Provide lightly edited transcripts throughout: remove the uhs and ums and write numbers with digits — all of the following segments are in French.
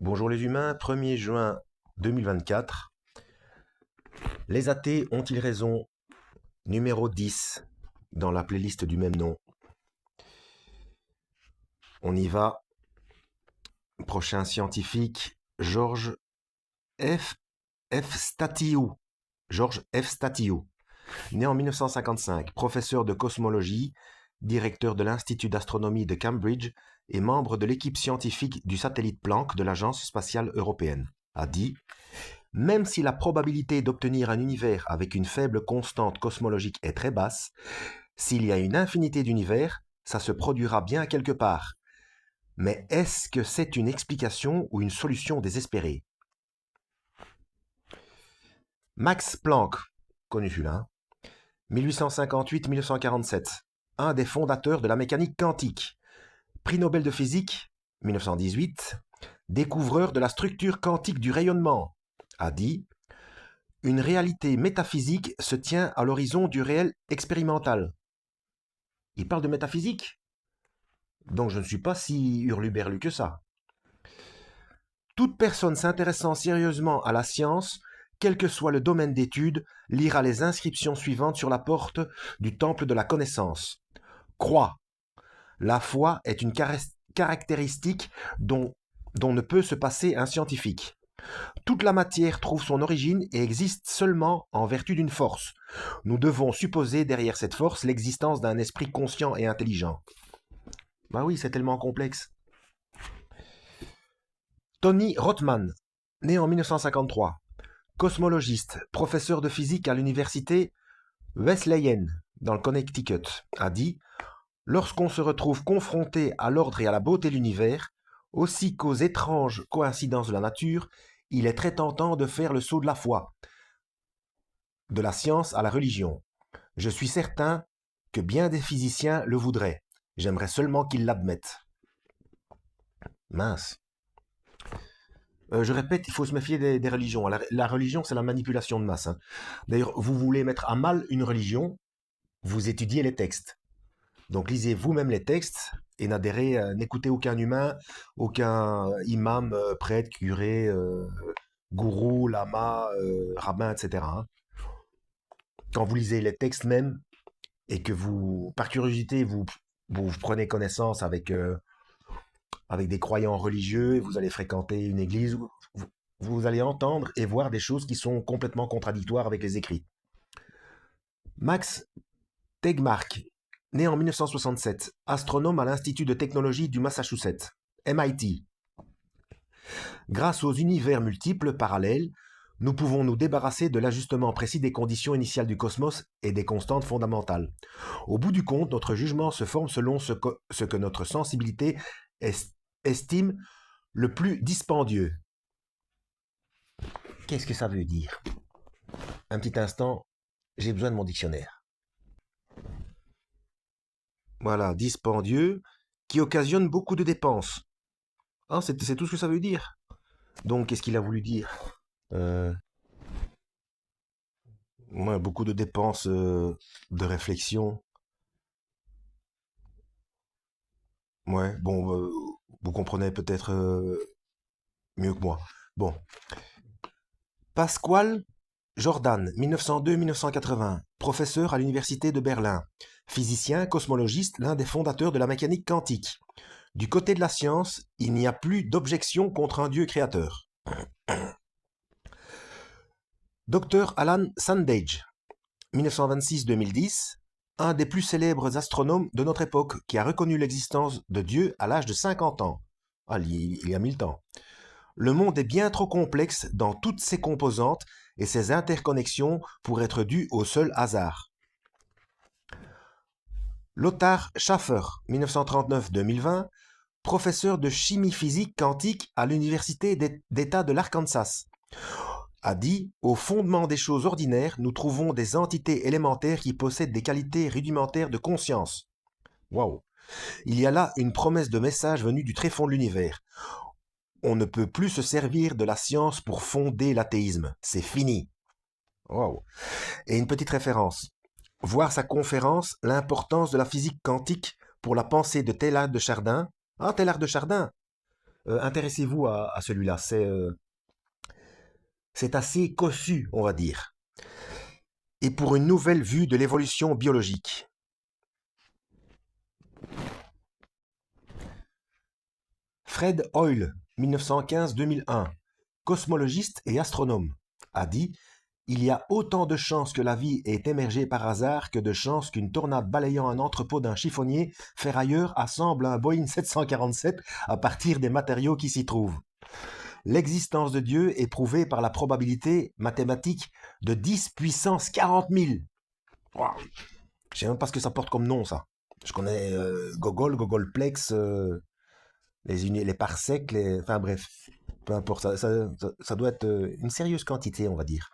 Bonjour les humains, 1er juin 2024. Les athées ont-ils raison? Numéro 10 dans la playlist du même nom. On y va. Prochain scientifique, Georges F. F. Statiou. Georges F. Statiou. Né en 1955, professeur de cosmologie, directeur de l'Institut d'astronomie de Cambridge et membre de l'équipe scientifique du satellite Planck de l'Agence spatiale européenne, a dit: même si la probabilité d'obtenir un univers avec une faible constante cosmologique est très basse, s'il y a une infinité d'univers, ça se produira bien quelque part. Mais est-ce que c'est une explication ou une solution désespérée? Max Planck, connu celui-là, 1858-1947, un des fondateurs de la mécanique quantique, prix Nobel de physique, 1918, découvreur de la structure quantique du rayonnement, a dit: une réalité métaphysique se tient à l'horizon du réel expérimental. Il parle de métaphysique, donc je ne suis pas si hurluberlu que ça. Toute personne s'intéressant sérieusement à la science, quel que soit le domaine d'étude, lira les inscriptions suivantes sur la porte du temple de la connaissance. Crois. La foi est une caractéristique dont ne peut se passer un scientifique. Toute la matière trouve son origine et existe seulement en vertu d'une force. Nous devons supposer derrière cette force l'existence d'un esprit conscient et intelligent. Bah oui, c'est tellement complexe. Tony Rothman, né en 1953, cosmologiste, professeur de physique à l'université Wesleyan, dans le Connecticut, a dit: lorsqu'on se retrouve confronté à l'ordre et à la beauté de l'univers, aussi qu'aux étranges coïncidences de la nature, il est très tentant de faire le saut de la foi, de la science à la religion. Je suis certain que bien des physiciens le voudraient. J'aimerais seulement qu'ils l'admettent. Mince. Je répète, il faut se méfier des religions. La religion, c'est la manipulation de masse, hein. D'ailleurs, vous voulez mettre à mal une religion, vous étudiez les textes. Donc lisez vous-même les textes et n'écoutez aucun humain, aucun imam, prêtre, curé, gourou, lama, rabbin, etc., hein. Quand vous lisez les textes même et que vous, par curiosité, vous prenez connaissance avec des croyants religieux et vous allez fréquenter une église, vous allez entendre et voir des choses qui sont complètement contradictoires avec les écrits. Max Tegmark, né en 1967, astronome à l'Institut de technologie du Massachusetts, MIT. Grâce aux univers multiples parallèles, nous pouvons nous débarrasser de l'ajustement précis des conditions initiales du cosmos et des constantes fondamentales. Au bout du compte, notre jugement se forme selon ce que notre sensibilité estime le plus dispendieux. Qu'est-ce que ça veut dire? Un petit instant, j'ai besoin de mon dictionnaire. Voilà, dispendieux, qui occasionne beaucoup de dépenses. Ah, c'est tout ce que ça veut dire. Donc, qu'est-ce qu'il a voulu dire? Ouais, beaucoup de dépenses de réflexion. Ouais, bon, vous comprenez peut-être mieux que moi. Bon. Pasquale Jordan, 1902-1980, professeur à l'université de Berlin, physicien, cosmologiste, l'un des fondateurs de la mécanique quantique. Du côté de la science, il n'y a plus d'objection contre un Dieu créateur. Dr Alan Sandage, 1926-2010, un des plus célèbres astronomes de notre époque qui a reconnu l'existence de Dieu à l'âge de 50 ans. Ah, il y a 1000 ans. Le monde est bien trop complexe dans toutes ses composantes et ses interconnexions pour être dû au seul hasard. Lothar Schaffer, 1939-2020, professeur de chimie physique quantique à l'Université d'État de l'Arkansas, a dit: au fondement des choses ordinaires, nous trouvons des entités élémentaires qui possèdent des qualités rudimentaires de conscience. Waouh! Il y a là une promesse de message venue du tréfonds de l'univers. On ne peut plus se servir de la science pour fonder l'athéisme. C'est fini. Wow. Et une petite référence. Voir sa conférence L'importance de la physique quantique pour la pensée de Teilhard de Chardin. Ah, Teilhard de Chardin. Intéressez-vous à celui-là. C'est assez cossu, on va dire. Et pour une nouvelle vue de l'évolution biologique. Fred Hoyle, 1915-2001, cosmologiste et astronome, a dit: il y a autant de chances que la vie ait émergé par hasard que de chances qu'une tornade balayant un entrepôt d'un chiffonnier ferrailleur assemble un Boeing 747 à partir des matériaux qui s'y trouvent. L'existence de Dieu est prouvée par la probabilité mathématique de 10 puissance 40 000. Wow. Je sais même pas ce que ça porte comme nom, ça. Je connais Gogol, Gogolplex, les parsecs, enfin bref, peu importe, ça doit être une sérieuse quantité, on va dire.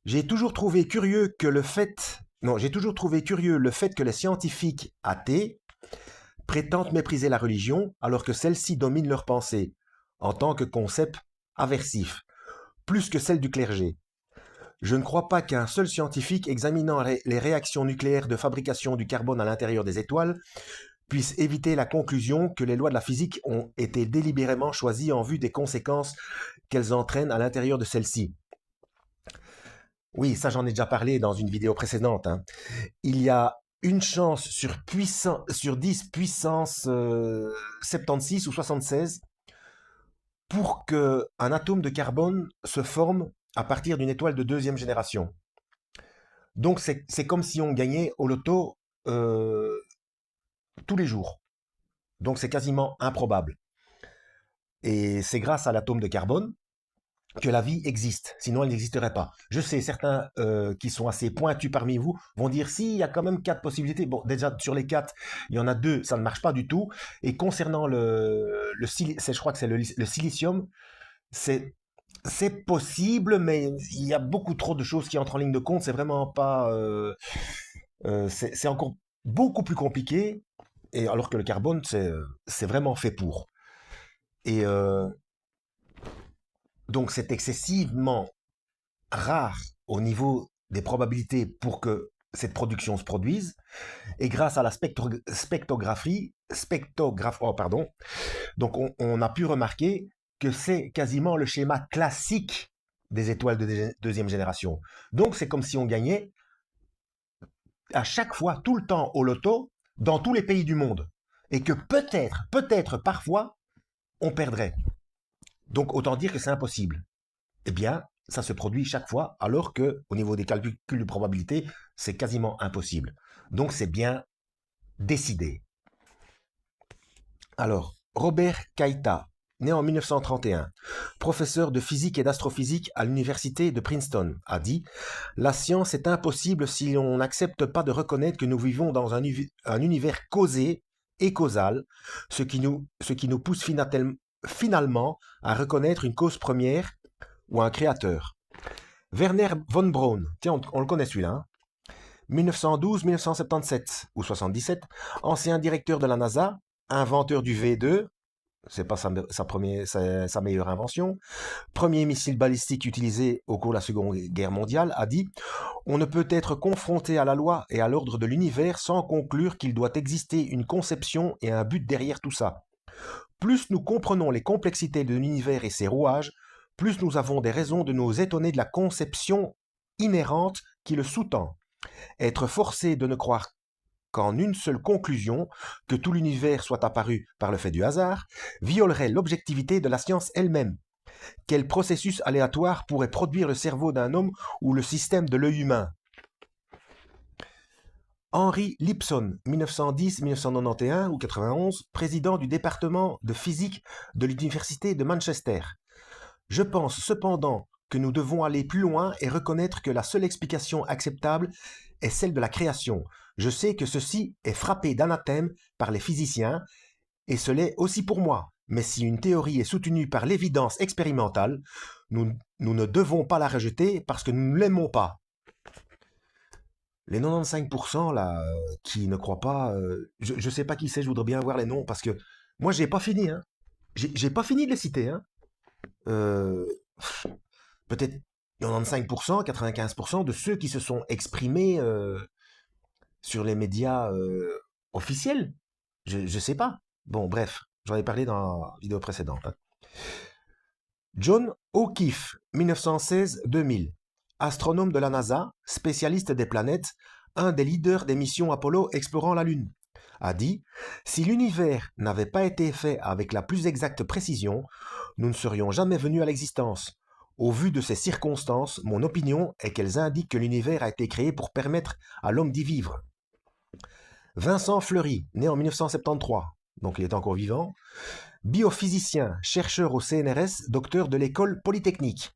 J'ai toujours trouvé curieux le fait que les scientifiques athées prétendent mépriser la religion alors que celle-ci domine leur pensée, en tant que concept aversif, plus que celle du clergé. Je ne crois pas qu'un seul scientifique examinant les réactions nucléaires de fabrication du carbone à l'intérieur des étoiles puisse éviter la conclusion que les lois de la physique ont été délibérément choisies en vue des conséquences qu'elles entraînent à l'intérieur de celles-ci. Oui, ça j'en ai déjà parlé dans une vidéo précédente. Hein. Il y a une chance sur 10 puissance 76 ou 76 pour qu'un atome de carbone se forme à partir d'une étoile de deuxième génération. Donc c'est comme si on gagnait au loto tous les jours. Donc c'est quasiment improbable. Et c'est grâce à l'atome de carbone que la vie existe, sinon elle n'existerait pas. Je sais, certains qui sont assez pointus parmi vous vont dire si, il y a quand même 4 possibilités. Bon, déjà sur les 4, il y en a 2, ça ne marche pas du tout. Et concernant je crois que c'est le silicium, c'est possible, mais il y a beaucoup trop de choses qui entrent en ligne de compte. C'est vraiment pas, c'est encore beaucoup plus compliqué. Et alors que le carbone, c'est vraiment fait pour. Et donc c'est excessivement rare au niveau des probabilités pour que cette production se produise. Et grâce à la spectrographie, donc on a pu remarquer que c'est quasiment le schéma classique des étoiles de deuxième génération. Donc c'est comme si on gagnait à chaque fois, tout le temps au loto, dans tous les pays du monde. Et que peut-être parfois, on perdrait. Donc autant dire que c'est impossible. Eh bien, ça se produit chaque fois, alors que au niveau des calculs de probabilité, c'est quasiment impossible. Donc c'est bien décidé. Alors, Robert Kaita, né en 1931, professeur de physique et d'astrophysique à l'université de Princeton, a dit: la science est impossible si l'on n'accepte pas de reconnaître que nous vivons dans un univers causé et causal, ce qui nous pousse finalement à reconnaître une cause première ou un créateur. Werner von Braun, tiens, on le connaît celui-là, hein, 1912-1977 ou 77, ancien directeur de la NASA, inventeur du V2, c'est pas sa meilleure invention, premier missile balistique utilisé au cours de la Seconde Guerre mondiale, a dit: on ne peut être confronté à la loi et à l'ordre de l'univers sans conclure qu'il doit exister une conception et un but derrière tout ça. Plus nous comprenons les complexités de l'univers et ses rouages, plus nous avons des raisons de nous étonner de la conception inhérente qui le sous-tend. Être forcé de ne croire qu'en une seule conclusion, que tout l'univers soit apparu par le fait du hasard, violerait l'objectivité de la science elle-même. Quel processus aléatoire pourrait produire le cerveau d'un homme ou le système de l'œil humain? Henry Lipson, 1910-1991 ou 91, président du département de physique de l'université de Manchester. Je pense cependant que nous devons aller plus loin et reconnaître que la seule explication acceptable est celle de la création. Je sais que ceci est frappé d'anathème par les physiciens, et ce l'est aussi pour moi. Mais si une théorie est soutenue par l'évidence expérimentale, nous ne devons pas la rejeter parce que nous ne l'aimons pas. Les 95% là, qui ne croient pas, je ne sais pas qui c'est, je voudrais bien voir les noms parce que moi j'ai pas fini, hein. J'ai pas fini de les citer, hein. Euh, Peut-être 95%, 95% de ceux qui se sont exprimés sur les médias officiels. Je sais pas. Bon, bref. J'en ai parlé dans la vidéo précédente. Hein. John O'Keefe, 1916-2000, astronome de la NASA, spécialiste des planètes, un des leaders des missions Apollo explorant la Lune, a dit « Si l'univers n'avait pas été fait avec la plus exacte précision, nous ne serions jamais venus à l'existence. Au vu de ces circonstances, mon opinion est qu'elles indiquent que l'univers a été créé pour permettre à l'homme d'y vivre. » Vincent Fleury, né en 1973, donc il est encore vivant, biophysicien, chercheur au CNRS, docteur de l'école polytechnique,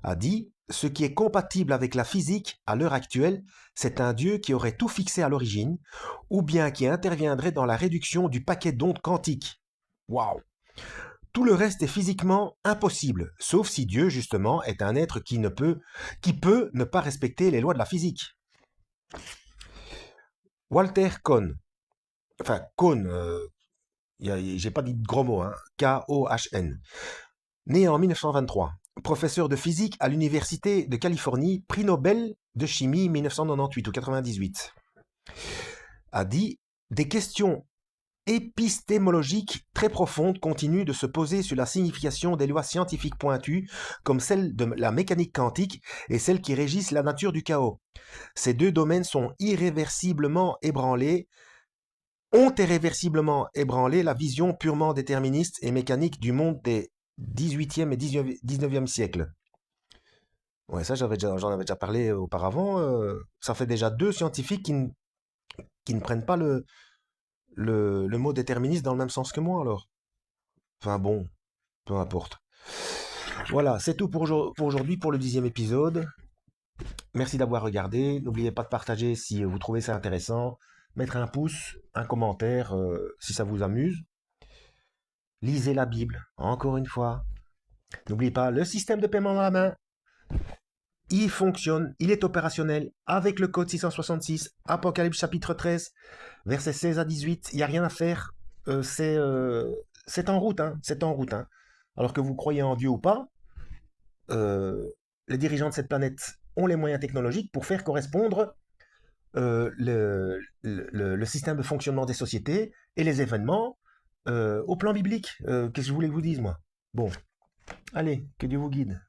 a dit « Ce qui est compatible avec la physique à l'heure actuelle, c'est un Dieu qui aurait tout fixé à l'origine, ou bien qui interviendrait dans la réduction du paquet d'ondes quantiques. Waouh! Tout le reste est physiquement impossible, sauf si Dieu, justement, est un être qui peut ne pas respecter les lois de la physique. » Walter Kohn, enfin Kohn, j'ai pas dit de gros mots, hein, K-O-H-N, né en 1923, professeur de physique à l'Université de Californie, prix Nobel de chimie 1998 ou 98, a dit « Des questions épistémologiques très profondes continuent de se poser sur la signification des lois scientifiques pointues, comme celle de la mécanique quantique et celles qui régissent la nature du chaos. Ces deux domaines ont irréversiblement ébranlé la vision purement déterministe et mécanique du monde des 18e et 19e siècles. » Ouais, ça, j'en avais déjà parlé auparavant. Ça fait déjà 2 scientifiques qui ne prennent pas le mot déterministe dans le même sens que moi, alors. Enfin bon, peu importe. Voilà, c'est tout pour aujourd'hui, pour le 10e épisode. Merci d'avoir regardé. N'oubliez pas de partager si vous trouvez ça intéressant. Mettre un pouce, un commentaire si ça vous amuse. Lisez la Bible, encore une fois. N'oubliez pas, le système de paiement dans la main, il fonctionne, il est opérationnel avec le code 666, Apocalypse chapitre 13, versets 16 à 18. Il n'y a rien à faire. C'est en route, hein, c'est en route. Hein. Alors que vous croyez en Dieu ou pas, les dirigeants de cette planète ont les moyens technologiques pour faire correspondre le système de fonctionnement des sociétés et les événements au plan biblique. Qu'est-ce que je voulais que je vous dise, moi? Bon, allez, que Dieu vous guide.